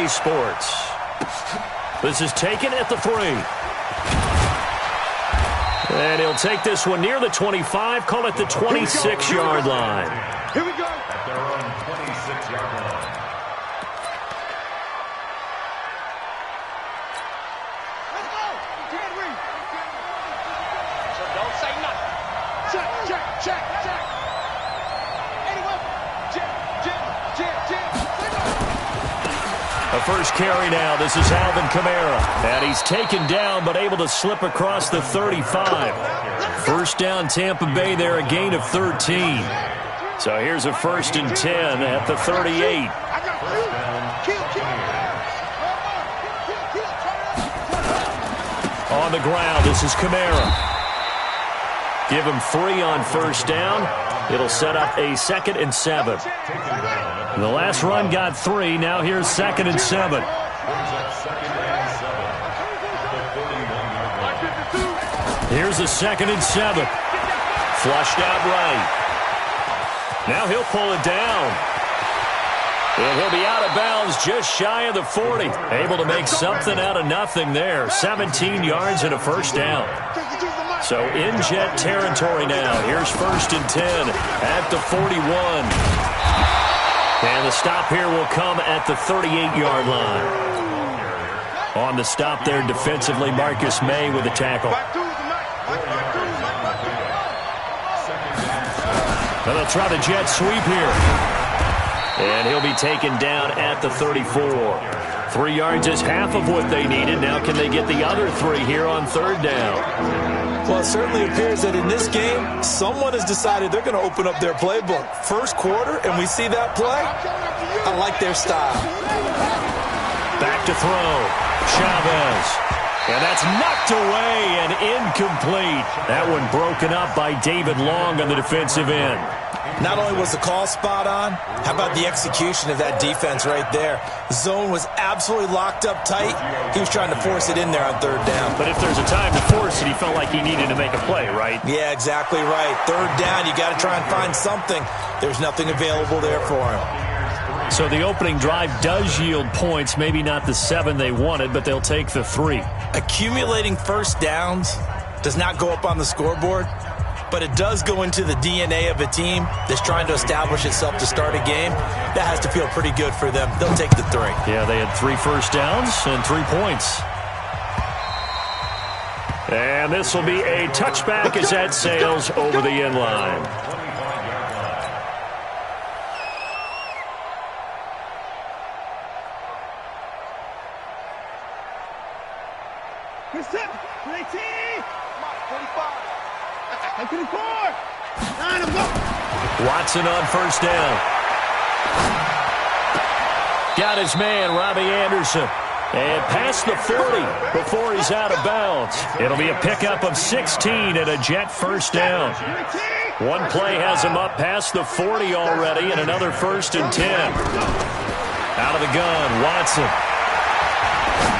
EA Sports. This is taken at the 3. And he'll take this one near the 25, call it the 26-yard line. Here we go. At their own 26-yard line. Let's go. Can't read. So don't say nothing. Check. Anyway, jam. A first carry now. This is Alvin Kamara. And he's taken down but able to slip across the 35. First down Tampa Bay there, a gain of 13. So here's a 1st and 10 at the 38. On the ground, this is Kamara. Give him 3 on first down. It'll set up a 2nd and 7. The last run got 3. Now here's 2nd and 7. Here's a 2nd and 7. Flushed out right. Now he'll pull it down. And he'll be out of bounds just shy of the 40. Able to make something out of nothing there. 17 yards and a first down. So in jet territory now. Here's 1st and 10 at the 41. And the stop here will come at the 38-yard line. On the stop there defensively, Marcus May with the tackle. Well, they'll try the jet sweep here. And he'll be taken down at the 34. 3 yards is half of what they needed. Now can they get the other 3 here on 3rd down? Well, it certainly appears that in this game, someone has decided they're going to open up their playbook. First quarter, and we see that play. I like their style. Back to throw. Chavez. And that's knocked away and incomplete. That one broken up by David Long on the defensive end. Not only was the call spot on, how about the execution of that defense right there? Zone was absolutely locked up tight. He was trying to force it in there on 3rd down. But if there's a time to force it, he felt like he needed to make a play, right? Yeah, exactly right. 3rd down, you got to try and find something. There's nothing available there for him. So the opening drive does yield points, maybe not the 7 they wanted, but they'll take the 3. Accumulating first downs does not go up on the scoreboard, but it does go into the DNA of a team that's trying to establish itself to start a game. That has to feel pretty good for them. They'll take the 3. Yeah, they had 3 first downs and 3 points. And this will be a touchback as that sails over the end line. Watson on first down. Got his man, Robbie Anderson. And past the 40 before he's out of bounds. It'll be a pickup of 16 and a jet first down. One play has him up past the 40 already and another 1st and 10. Out of the gun, Watson.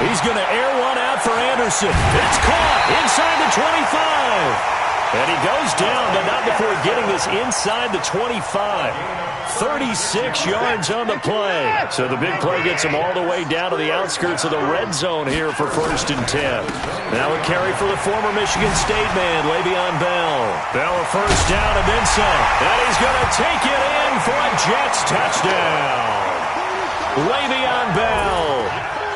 He's going to air one out for Anderson. It's caught inside the 25. And he goes down, but not before getting this inside the 25. 36 yards on the play. So the big play gets him all the way down to the outskirts of the red zone here for 1st and 10. Now a carry for the former Michigan State man, Le'Veon Bell. Bell a first down and then some. And he's going to take it in for a Jets touchdown. Le'Veon Bell.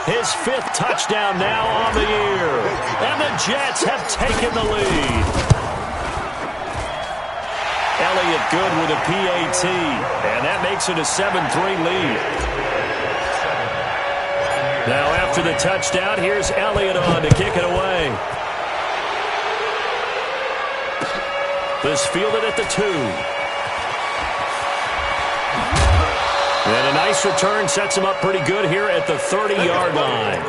His 5th touchdown now on the year. And the Jets have taken the lead. Elliott good with a PAT, and that makes it a 7-3 lead. Now after the touchdown, here's Elliott on to kick it away. This fielded at the 2. And a nice return sets him up pretty good here at the 30-yard line.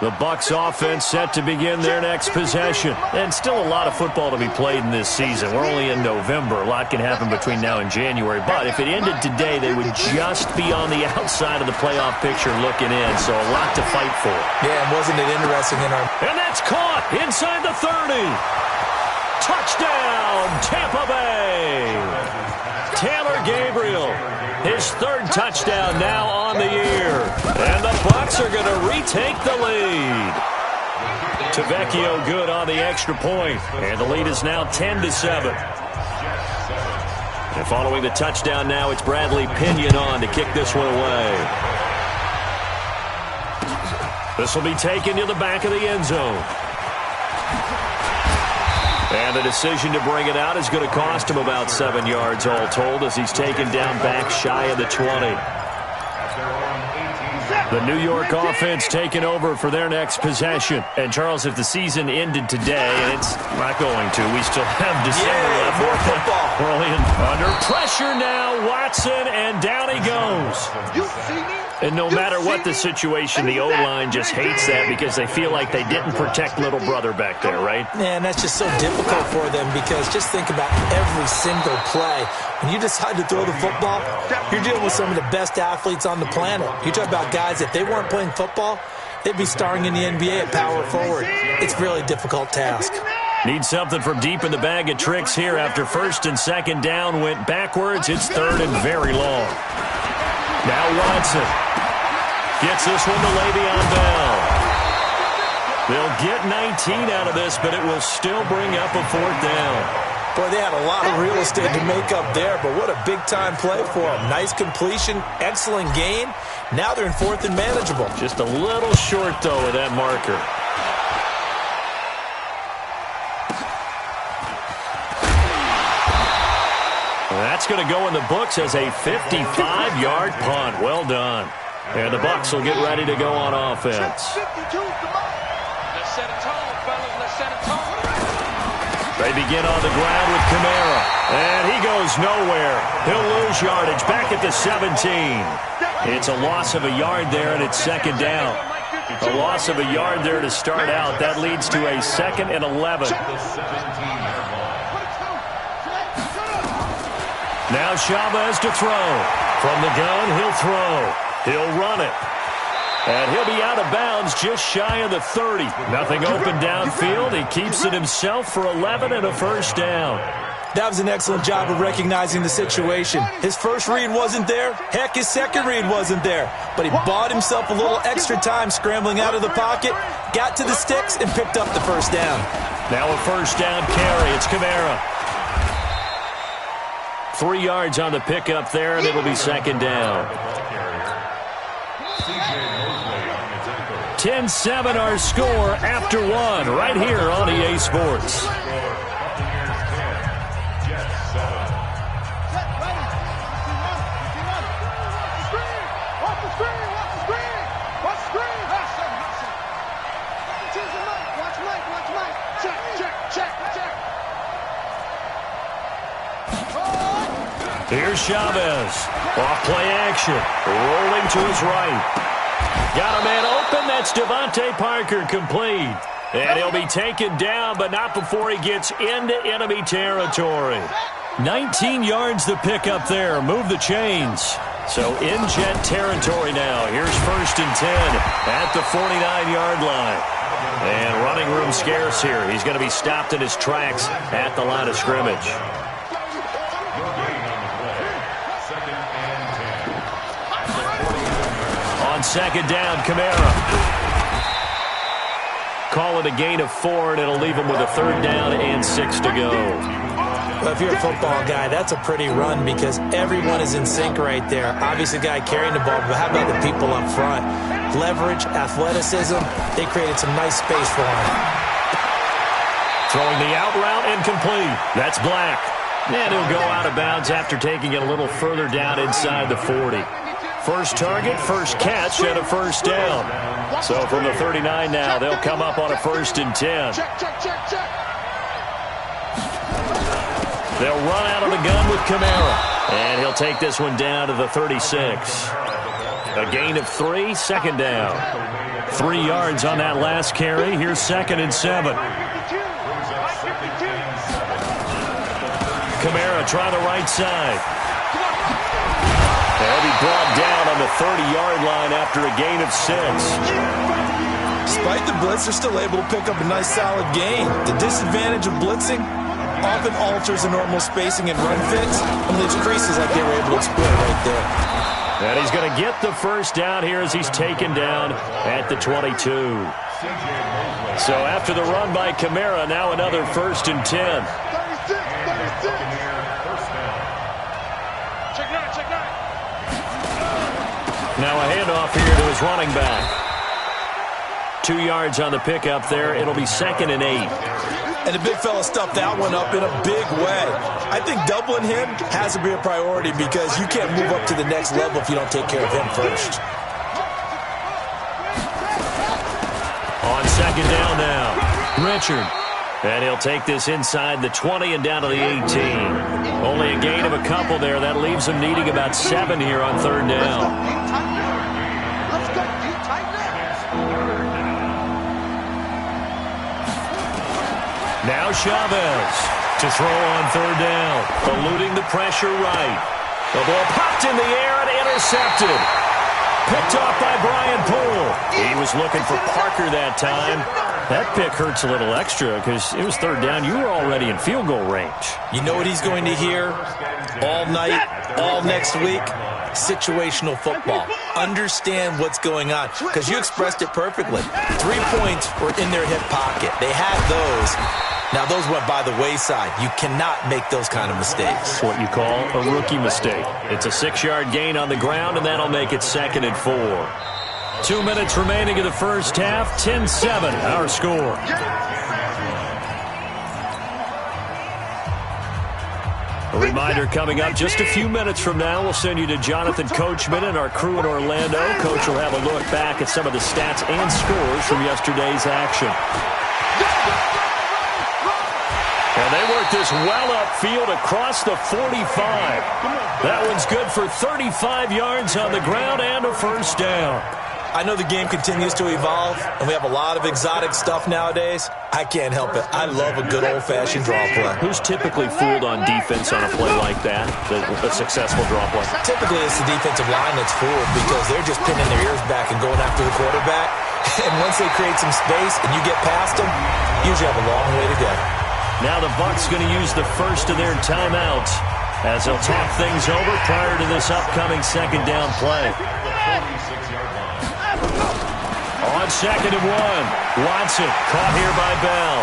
The Bucs offense set to begin their next possession. And still a lot of football to be played in this season. We're only in November. A lot can happen between now and January. But if it ended today, they would just be on the outside of the playoff picture looking in. So a lot to fight for. Yeah, wasn't it interesting in our... And that's caught inside the 30. Touchdown, Tampa Bay. Taylor Gabriel His third touchdown now on the year. And the Bucs are going to retake the lead. Tavecchio good on the extra point. And the lead is now 10-7. And following the touchdown now, it's Bradley Pinion on to kick this one away. This will be taken to the back of the end zone. And the decision to bring it out is going to cost him about 7 yards all told as he's taken down back shy of the 20. The New York offense taking over for their next possession. And, Charles, if the season ended today, and it's not going to, we still have December left. More football. We're only under pressure now. Watson, and down he goes. You see me? And no matter what the situation, the O-line just hates that because they feel like they didn't protect little brother back there, right? Man, that's just so difficult for them because just think about every single play. When you decide to throw the football, you're dealing with some of the best athletes on the planet. You talk about guys, if they weren't playing football, they'd be starring in the NBA at power forward. It's a really difficult task. Need something from deep in the bag of tricks here after first and second down went backwards. It's third and very long. Now Watson gets this one to Le'Veon Bell. They'll get 19 out of this, but it will still bring up a fourth down. Boy, they had a lot of real estate to make up there, but what a big-time play for them. Nice completion, excellent gain. Now they're in fourth and manageable. Just a little short, though, of that marker. That's going to go in the books as a 55-yard punt. Well done. And the Bucs will get ready to go on offense. Let's set a tone, fellas. Let's set a tone. They begin on the ground with Kamara. And he goes nowhere. He'll lose yardage back at the 17. It's a loss of a yard there, and it's second down. A loss of a yard there to start out. That leads to a 2nd and 11. Now Chavez to throw. From the gun, he'll throw. He'll run it. And he'll be out of bounds just shy of the 30. Nothing open downfield. He keeps it himself for 11 and a first down. That was an excellent job of recognizing the situation. His first read wasn't there. Heck, his second read wasn't there. But he bought himself a little extra time scrambling out of the pocket, got to the sticks, and picked up the first down. Now a first down carry. It's Kamara. 3 yards on the pickup there, and it'll be second down. 10-7 our score after one right here on EA Sports. Here's Chavez. Off play action. Rolling to his right. Got a man open. That's Devontae Parker complete. And he'll be taken down, but not before he gets into enemy territory. 19 yards to pick up there. Move the chains. So in Jet territory now. Here's first and 10 at the 49-yard line. And running room scarce here. He's going to be stopped in his tracks at the line of scrimmage. On second down, Kamara. Call it a gain of 4, and it'll leave him with a third down and 6 to go. Well, if you're a football guy, that's a pretty run because everyone is in sync right there. Obviously, the guy carrying the ball, but how about the people up front? Leverage, athleticism, they created some nice space for him. Throwing the out route incomplete. That's Black. And he'll go out of bounds after taking it a little further down inside the 40. First target, first catch, and a first down. So from the 39 now, they'll come up on a first and 10. They'll run out of the gun with Kamara. And he'll take this one down to the 36. A gain of 3, second down. 3 yards on that last carry. Here's second and 7. Kamara trying the right side. They'll be brought down on the 30-yard line after a gain of 6. Despite the blitz, they're still able to pick up a nice solid gain. The disadvantage of blitzing, often alters the normal spacing and run fits, and leaves creases like they were able to exploit right there. And he's going to get the first down here as he's taken down at the 22. So after the run by Kamara, now another 1st and 10. Now a handoff here to his running back. 2 yards on the pickup there. It'll be 2nd and 8. And the big fella stuffed that one up in a big way. I think doubling him has to be a priority because you can't move up to the next level if you don't take care of him first. On 2nd down now, Richard. And he'll take this inside the 20 and down to the 18. Only a gain of a couple there. That leaves him needing about 7 here on 3rd down. Now Chavez to throw on 3rd down. Eluding the pressure right. The ball popped in the air and intercepted. Picked off by Brian Poole. He was looking for Parker that time. That pick hurts a little extra because it was 3rd down. You were already in field goal range. You know what he's going to hear all night, all next week? Situational football. Understand what's going on because you expressed it perfectly. 3 points were in their hip pocket. They had those. Now, those went by the wayside. You cannot make those kind of mistakes. It's what you call a rookie mistake. It's a 6-yard gain on the ground, and that'll make it 2nd and 4. 2 minutes remaining in the first half. 10-7, our score. A reminder coming up just a few minutes from now. We'll send you to Jonathan Coachman and our crew in Orlando. Coach will have a look back at some of the stats and scores from yesterday's action. And they work this well upfield across the 45. That one's good for 35 yards on the ground and a 1st down. I know the game continues to evolve, and we have a lot of exotic stuff nowadays. I can't help it. I love a good old-fashioned draw play. Who's typically fooled on defense on a play like that, a successful draw play? Typically, it's the defensive line that's fooled because they're just pinning their ears back and going after the quarterback. And once they create some space and you get past them, you usually have a long way to go. Now the Bucs going to use the first of their timeouts as they'll talk things over prior to this upcoming 2nd down play. On 2nd and 1, Watson caught here by Bell.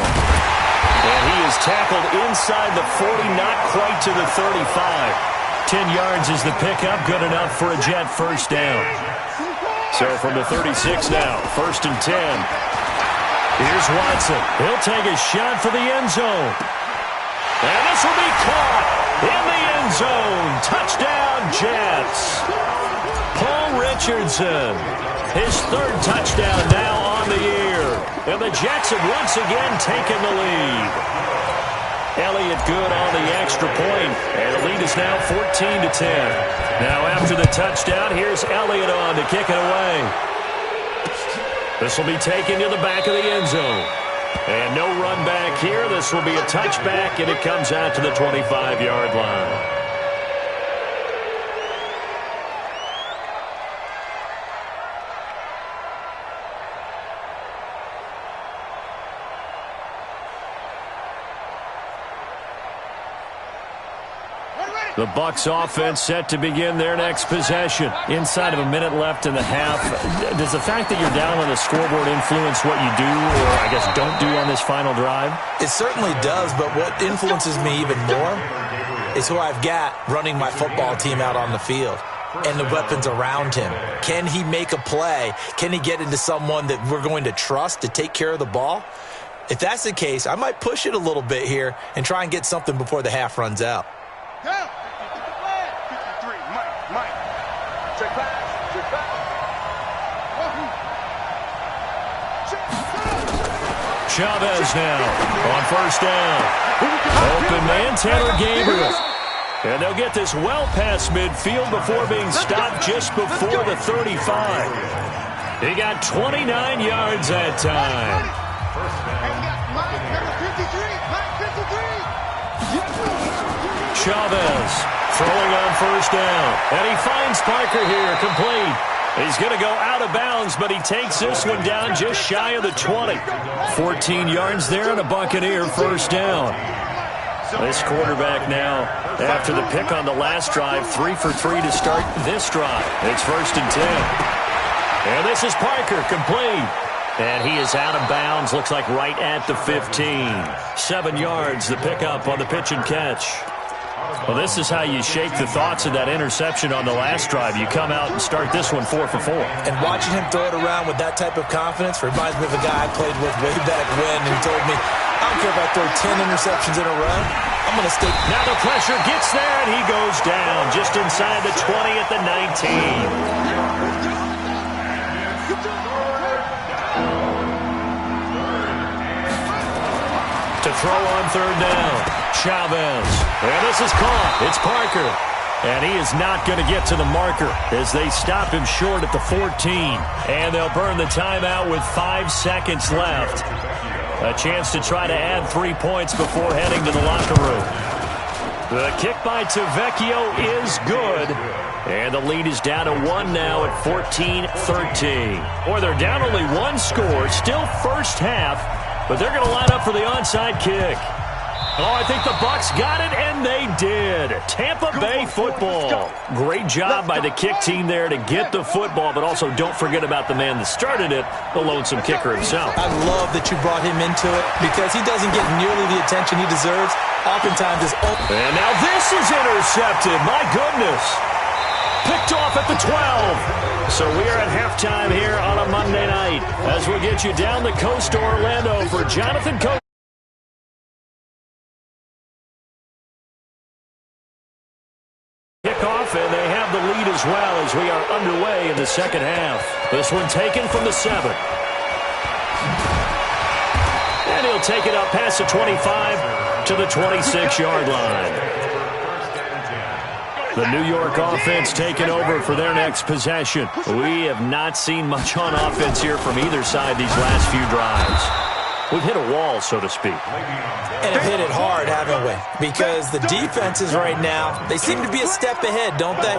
And he is tackled inside the 40, not quite to the 35. 10 yards is the pickup, good enough for a Jet 1st down. So from the 36 now, 1st and 10. Here's Watson. He'll take a shot for the end zone. And this will be caught in the end zone. Touchdown, Jets. Paul Richardson. His 3rd touchdown now on the year. And the Jets have once again taken the lead. Elliott good on the extra point. And the lead is now 14-10. Now after the touchdown, here's Elliott on to kick it away. This will be taken to the back of the end zone. And no run back here. This will be a touchback, and it comes out to the 25-yard line. The Bucs offense set to begin their next possession. Inside of a minute left in the half. Does the fact that you're down on the scoreboard influence what you do, or I guess don't do on this final drive? It certainly does, but what influences me even more is who I've got running my football team out on the field and the weapons around him. Can he make a play? Can he get into someone that we're going to trust to take care of the ball? If that's the case, I might push it a little bit here and try and get something before the half runs out. Chavez now on 1st down. Open man, Taylor Gabriel. And they'll get this well past midfield before being stopped just before the 35. He got 29 yards that time. Chavez throwing on 1st down. And he finds Parker here, complete. He's going to go out of bounds, but he takes this one down just shy of the 20. 14 yards there and a Buccaneer 1st down. This quarterback now, after the pick on the last drive, 3 for 3 to start this drive. It's 1st and 10. And this is Parker, complete. And he is out of bounds, looks like right at the 15. 7 yards, the pickup on the pitch and catch. Well, this is how you shake the thoughts of that interception on the last drive. You come out and start this one 4 for 4. And watching him throw it around with that type of confidence reminds me of a guy I played with way back when, and he told me, I don't care if I throw 10 interceptions in a row, I'm going to stay. Now the pressure gets there, and he goes down just inside the 20 at the 19. To throw on 3rd down. Chavez. And this is caught. It's Parker. And he is not going to get to the marker as they stop him short at the 14. And they'll burn the timeout with 5 seconds left. A chance to try to add 3 points before heading to the locker room. The kick by Tavecchio is good. And the lead is down to 1 now at 14-13. Or they're down only 1 score. Still first half. But they're going to line up for the onside kick. Oh, I think the Bucs got it, and they did. Tampa Bay football. Great job by the kick team there to get the football, but also don't forget about the man that started it, the lonesome kicker himself. I love that you brought him into it because he doesn't get nearly the attention he deserves. Oftentimes is open. And now this is intercepted. My goodness. Picked off at the 12. So we are at halftime here on a Monday night as we'll get you down the coast to Orlando for Jonathan Coach. Kickoff, and they have the lead as well as we are underway in the second half. This one taken from the 7. And he'll take it up past the 25 to the 26-yard line. The New York offense taking over for their next possession. We have not seen much on offense here from either side these last few drives. We've hit a wall, so to speak. And have hit it hard, haven't we? Because the defenses right now, they seem to be a step ahead, don't they?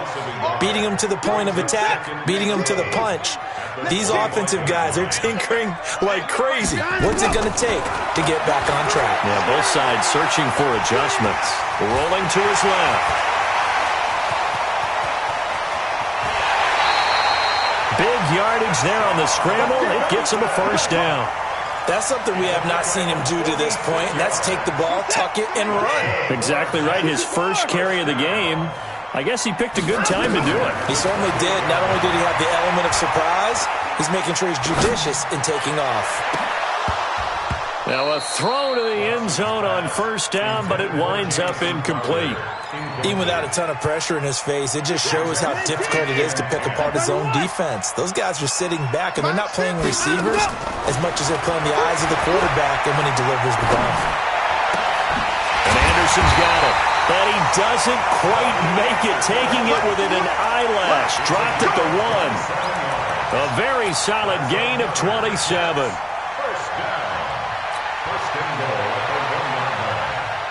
Beating them to the point of attack, beating them to the punch. These offensive guys are tinkering like crazy. What's it going to take to get back on track? Yeah, both sides searching for adjustments. Rolling to his left. Big yardage there on the scramble. It gets him a first down. That's something we have not seen him do to this point. That's take the ball, tuck it, and run. Exactly right. His first carry of the game. I guess he picked a good time to do it. He certainly did. Not only did he have the element of surprise, he's making sure he's judicious in taking off. Now a throw to the end zone on first down, but it winds up incomplete. Even without a ton of pressure in his face, it just shows how difficult it is to pick apart his own defense. Those guys are sitting back, and they're not playing receivers as much as they're playing the eyes of the quarterback and when he delivers the ball. And Anderson's got it. But he doesn't quite make it, taking it within an eyelash. Dropped at the 1. A very solid gain of 27.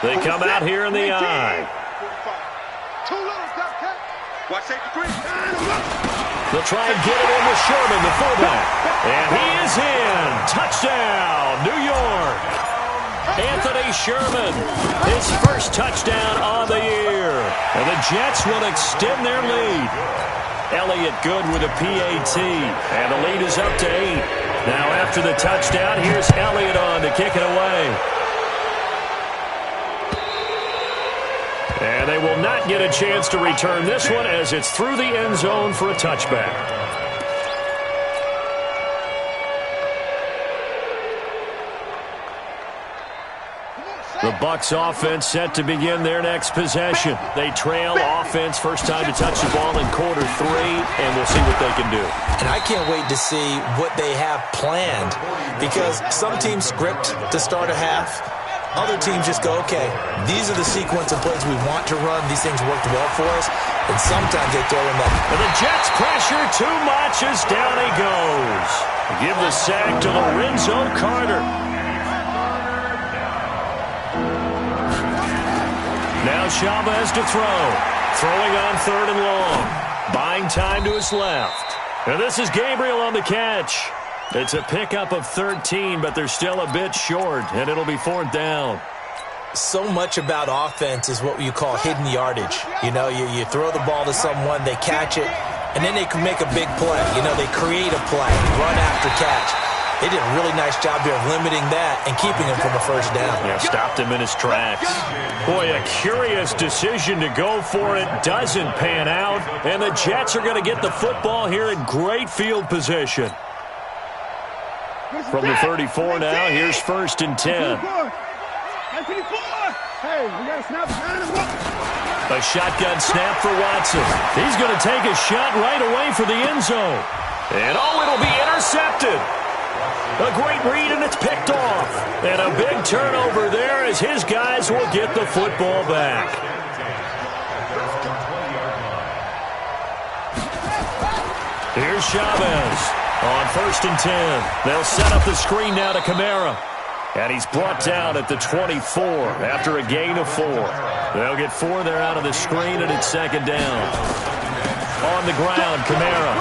They come out here in the eye. They'll try and get it in with Sherman, the fullback. And he is in. Touchdown, New York. Anthony Sherman, his first touchdown of the year. And the Jets will extend their lead. Elliott good with a PAT. And the lead is up to 8. Now after the touchdown, here's Elliott on to kick it away. And they will not get a chance to return this one as it's through the end zone for a touchback. The Bucs offense set to begin their next possession. They trail offense, first time to touch the ball in quarter 3, and we'll see what they can do. And I can't wait to see what they have planned, because some teams script to start a half. Other teams just go, okay, these are the sequence of plays we want to run. These things worked well for us. And sometimes they throw in that. And the Jets pressure too much as down he goes. Give the sack to Lorenzo Carter. Now Chavez to throw. Throwing on 3rd and long. Buying time to his left. And this is Gabriel on the catch. It's a pickup of 13, but they're still a bit short, and it'll be 4th down. So much about offense is what you call hidden yardage. You know, you throw the ball to someone, they catch it, and then they can make a big play. You know, they create a play, run after catch. They did a really nice job here of limiting that and keeping him from a first down. Yeah, stopped him in his tracks. Boy, a curious decision to go for it. Doesn't pan out. And the Jets are going to get the football here in great field position. From the 34 now, here's 1st and 10. A shotgun snap for Watson. He's going to take a shot right away for the end zone. And, oh, it'll be intercepted. A great read, and it's picked off. And a big turnover there as his guys will get the football back. Here's Chavez on 1st and 10. They'll set up the screen now to Kamara. And he's brought down at the 24 after a gain of 4. They'll get 4 there out of the screen, and it's 2nd down. On the ground, Kamara.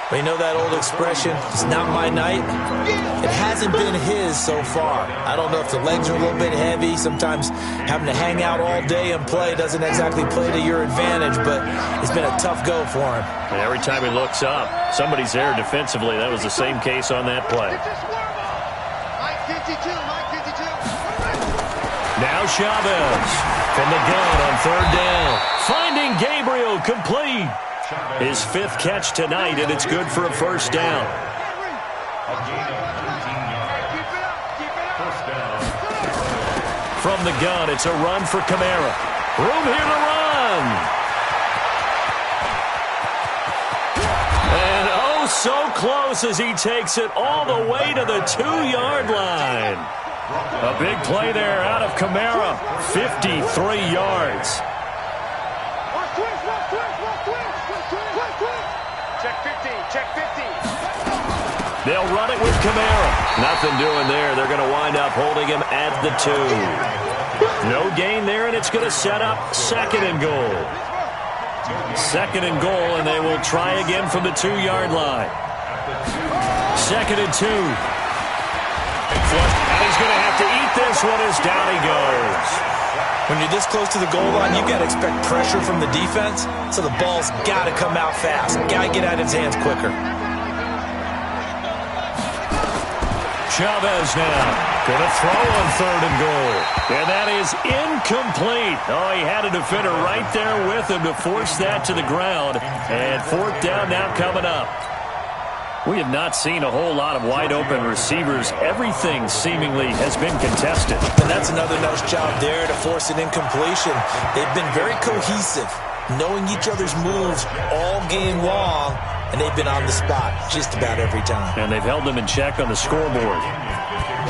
But you know that old expression, it's not my night? It hasn't been his so far. I don't know if the legs are a little bit heavy. Sometimes having to hang out all day and play doesn't exactly play to your advantage, but it's been a tough go for him. And every time he looks up, somebody's there defensively. That was the same case on that play. Now Chavez from the gun on 3rd down. Finding Gabriel, complete. His 5th catch tonight, and it's good for a first down. From the gun, it's a run for Kamara. Room here to run. And oh, so close as he takes it all the way to the 2-yard line. A big play there out of Kamara. 53 yards. Check 50. They'll run it with Kamara. Nothing doing there. They're going to wind up holding him at the 2. No gain there, and it's going to set up 2nd and goal. 2nd and goal, and they will try again from the 2-yard line. 2nd and 2. And he's going to have to eat this one as down he goes. When you're this close to the goal line, you've got to expect pressure from the defense, so the ball's got to come out fast. Got to get out of his hands quicker. Chavez now going to throw on 3rd and goal. And that is incomplete. Oh, he had a defender right there with him to force that to the ground. And 4th down now coming up. We have not seen a whole lot of wide-open receivers. Everything seemingly has been contested. And that's another nice job there to force an incompletion. They've been very cohesive, knowing each other's moves all game long, and they've been on the spot just about every time. And they've held them in check on the scoreboard.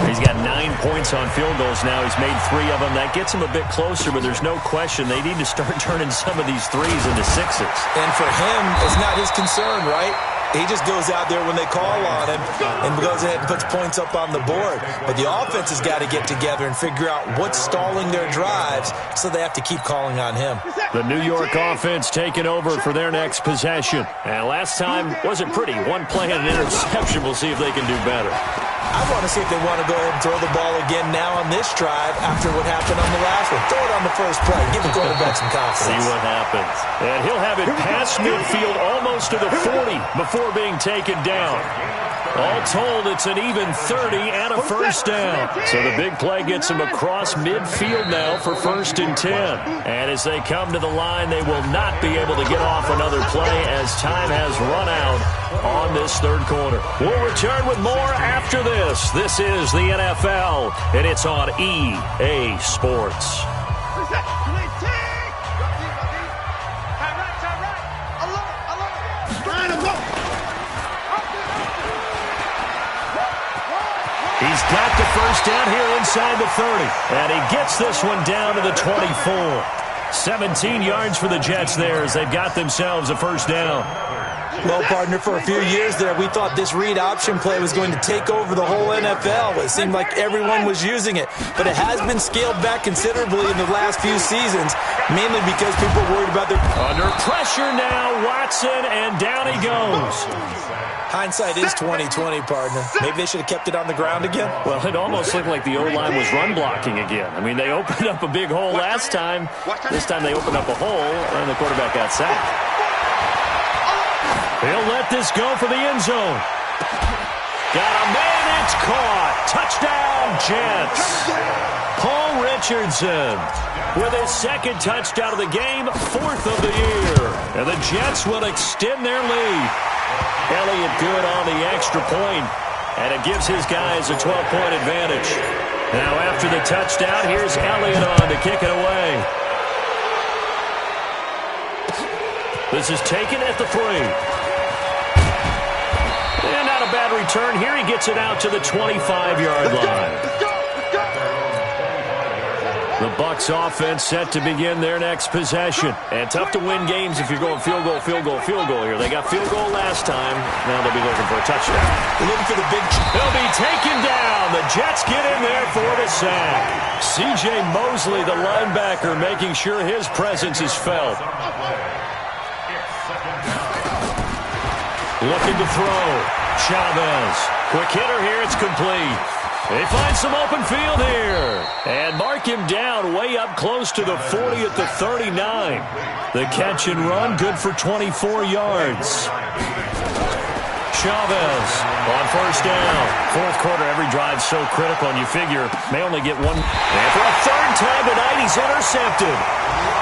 He's got 9 points on field goals now. He's made 3 of them. That gets him a bit closer, but there's no question they need to start turning some of these 3s into 6s. And for him, it's not his concern, right? He just goes out there when they call on him and goes ahead and puts points up on the board. But the offense has got to get together and figure out what's stalling their drives, so they have to keep calling on him. The New York offense taking over for their next possession. And last time wasn't pretty. 1 play and an interception. We'll see if they can do better. I want to see if they want to go ahead and throw the ball again now on this drive after what happened on the last one. Throw it on the first play. Give the quarterback some confidence. See what happens. And he'll have it past midfield almost to the 40 before being taken down. All told, it's an even 30 and a first down. So the big play gets him across midfield now for 1st and 10. And as they come to the line, they will not be able to get off another play as time has run out on this 3rd quarter. We'll return with more after this. This is the NFL, and it's on EA Sports. He's got the first down here inside the 30. And he gets this one down to the 24. 17 yards for the Jets there as they've got themselves a first down. Well, partner, for a few years there, we thought this read option play was going to take over the whole NFL. It seemed like everyone was using it, but it has been scaled back considerably in the last few seasons, mainly because people are worried about their... Under pressure now, Watson, and down he goes. Hindsight is 20/20, partner. Maybe they should have kept it on the ground again. Well, it almost looked like the O-line was run blocking again. I mean, they opened up a big hole last time. This time they opened up a hole, and the quarterback got sacked. He'll let this go for the end zone. Got a man, it's caught. Touchdown, Jets. Paul Richardson with his second touchdown of the game, 4th of the year. And the Jets will extend their lead. Elliott good on the extra point, and it gives his guys a 12-point advantage. Now after the touchdown, here's Elliott on to kick it away. This is taken at the 3. And not a bad return here. He gets it out to the 25-yard line. The Bucs offense set to begin their next possession. And tough to win games if you're going field goal, field goal, field goal here. They got field goal last time. Now they'll be looking for a touchdown. They're looking for the big... They'll be taken down. The Jets get in there for the sack. C.J. Mosley, the linebacker, making sure his presence is felt. Looking to throw. Chavez. Quick hitter here. It's complete. They find some open field here. And mark him down way up close to the 40 at the 39. The catch and run, good for 24 yards. Chavez on first down. Fourth quarter, every drive so critical, and you figure may only get one. And for a third time tonight, he's intercepted.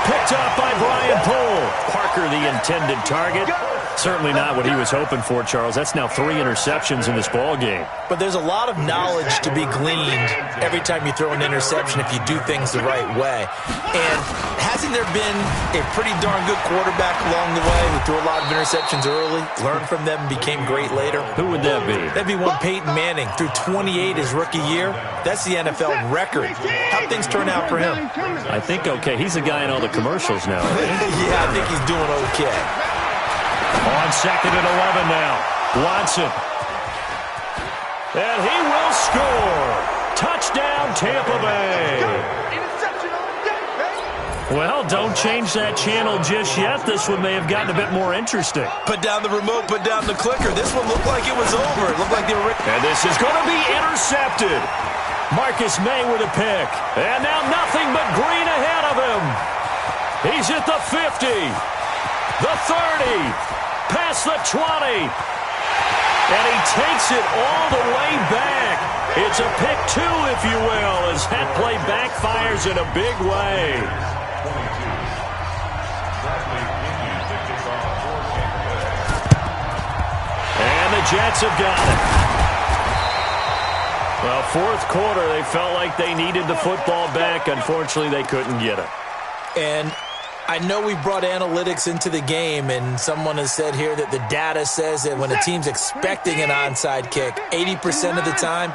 Picked up by Brian Poole. Parker, the intended target. Certainly not what he was hoping for, Charles. That's now 3 interceptions in this ball game. But there's a lot of knowledge to be gleaned every time you throw an interception if you do things the right way. And hasn't there been a pretty darn good quarterback along the way who threw a lot of interceptions early, learned from them, and became great later? Who would that be? That'd be one Peyton Manning. Threw 28 his rookie year. That's the NFL record. How'd things turn out for him? I think okay. He's the guy in all the commercials now, right? Yeah, I think he's doing okay. On 2nd and 11 now. Watson. And he will score. Touchdown, Tampa Bay. Well, don't change that channel just yet. This one may have gotten a bit more interesting. Put down the remote, put down the clicker. This one looked like it was over. It looked like they were... And this is going to be intercepted. Marcus May with a pick. And now nothing but green ahead of him. He's at the 50. The 30. Past the 20. And he takes it all the way back. It's a pick 2, if you will, as that play backfires in a big way. And the Jets have got it. Well, fourth quarter, they felt like they needed the football back. Unfortunately, they couldn't get it. And I know we brought analytics into the game, and someone has said here that the data says that when a team's expecting an onside kick, 80% of the time,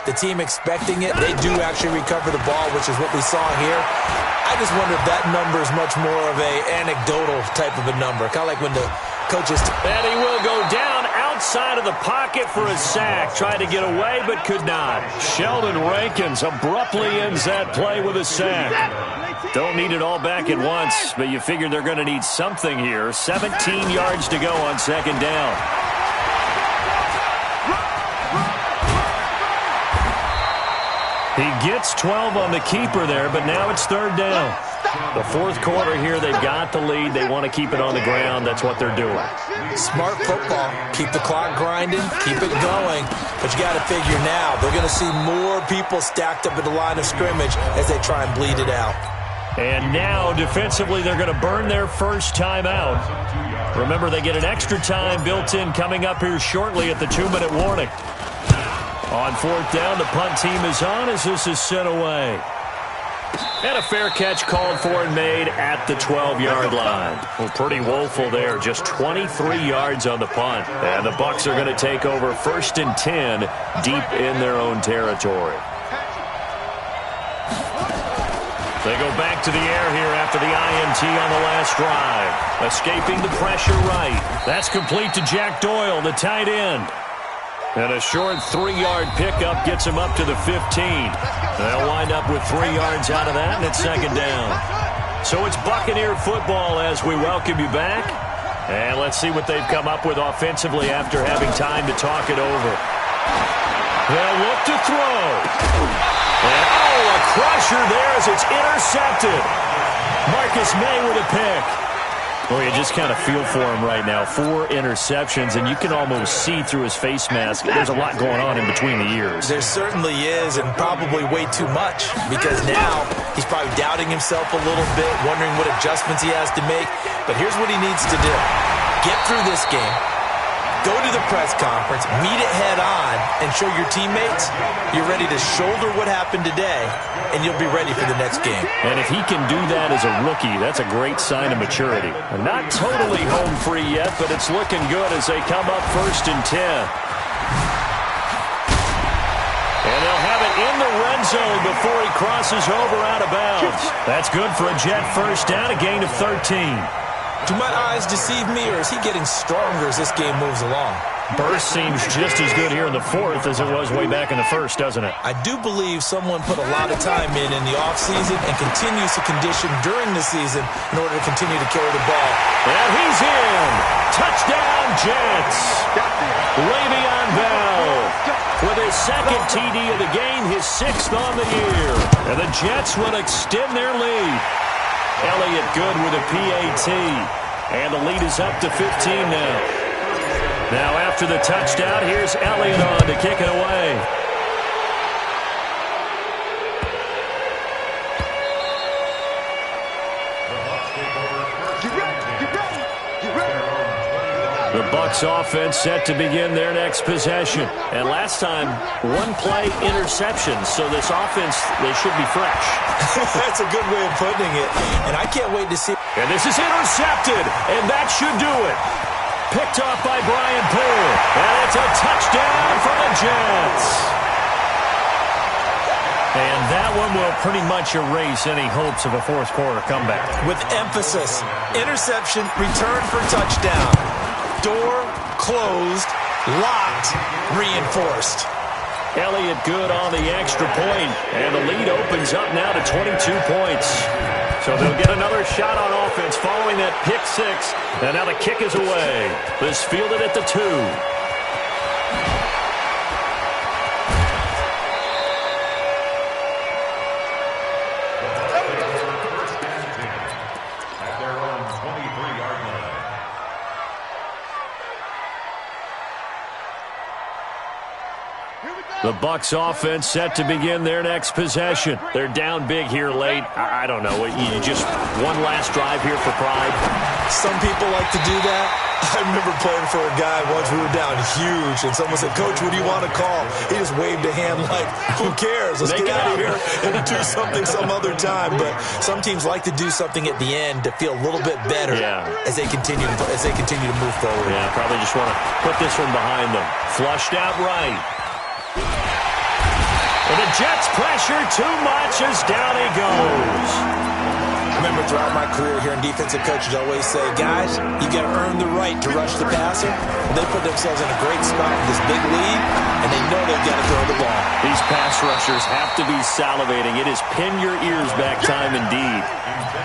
the team expecting it, they do actually recover the ball, which is what we saw here. I just wonder if that number is much more of an anecdotal type of a number, kind of like when the coaches... And he will go down outside of the pocket for a sack. Tried to get away, but could not. Sheldon Rankins abruptly ends that play with a sack. Don't need it all back at once, but you figure they're going to need something here. 17 yards to go on 2nd down. He gets 12 on the keeper there, but now it's 3rd down. The fourth quarter here, they've got the lead. They want to keep it on the ground. That's what they're doing. Smart football. Keep the clock grinding. Keep it going. But you got to figure now, they're going to see more people stacked up at the line of scrimmage as they try and bleed it out. And now, defensively, they're going to burn their first time out. Remember, they get an extra time built in coming up here shortly at the 2-minute warning. On 4th down, the punt team is on as this is sent away. And a fair catch called for and made at the 12-yard line. Well, pretty woeful there. Just 23 yards on the punt. And the Bucs are going to take over 1st and 10 deep in their own territory. They go back to the air here after the INT on the last drive. Escaping the pressure right. That's complete to Jack Doyle, the tight end. And a short 3-yard pickup gets him up to the 15. They'll wind up with 3 yards out of that, and it's second down. So it's Buccaneer football as we welcome you back. And let's see what they've come up with offensively after having time to talk it over. They'll look to throw. And, a crusher there as it's intercepted. Marcus May with a pick. Well, you just kind of feel for him right now. 4 interceptions, and you can almost see through his face mask. There's a lot going on in between the ears. There certainly is, and probably way too much, because now he's probably doubting himself a little bit, wondering what adjustments he has to make. But here's what he needs to do. Get through this game. Go to the press conference, meet it head on, and show your teammates you're ready to shoulder what happened today, and you'll be ready for the next game. And if he can do that as a rookie, that's a great sign of maturity. Not totally home free yet, but it's looking good as they come up 1st and 10. And they'll have it in the red zone before he crosses over out of bounds. That's good for a Jet first down, a gain of 13. Do my eyes deceive me, or is he getting stronger as this game moves along? Burst seems just as good here in the 4th as it was way back in the 1st, doesn't it? I do believe someone put a lot of time in the offseason and continues to condition during the season in order to continue to carry the ball. And he's in. Touchdown, Jets. Le'Veon Bell with his 2nd TD of the game, his 6th on the year. And the Jets will extend their lead. Elliott good with a PAT. And the lead is up to 15 now. Now after the touchdown, here's Elliott on to kick it away. The Bucs offense set to begin their next possession. And last time, 1-play interceptions. So this offense, they should be fresh. That's a good way of putting it. And I can't wait to see. And this is intercepted. And that should do it. Picked off by Brian Poole. And it's a touchdown for the Jets. And that one will pretty much erase any hopes of a 4th quarter comeback. With emphasis, interception, return for touchdown. Door closed, locked, reinforced. Elliott good on the extra point, and the lead opens up now to 22 points. So they'll get another shot on offense following that pick 6, and now the kick is away. This fielded at the 2. At their own 23-yard line. The Bucs offense set to begin their next possession. They're down big here late. I don't know. You just one last drive here for pride. Some people like to do that. I remember playing for a guy once. We were down huge, and someone said, "Coach, what do you want to call?" He just waved a hand like, "Who cares? Let's get out of here and do something some other time." But some teams like to do something at the end to feel a little bit better as they continue to move forward. Yeah, probably just want to put this one behind them. Flushed out right. And the Jets pressure too much as down he goes. I remember throughout my career here in defensive coaches always say, guys, you got to earn the right to rush the passer. They put themselves in a great spot with this big lead, and they know they've got to throw the ball. These pass rushers have to be salivating. It is pin your ears back time indeed.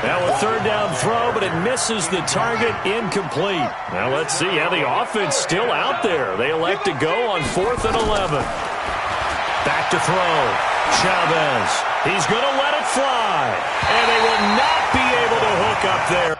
Now a 3rd down throw, but it misses the target, incomplete. Now let's see how the offense still out there. They elect to go on 4th and 11. Back to throw. Chavez. He's going to let it fly. And they will not be able to hook up there.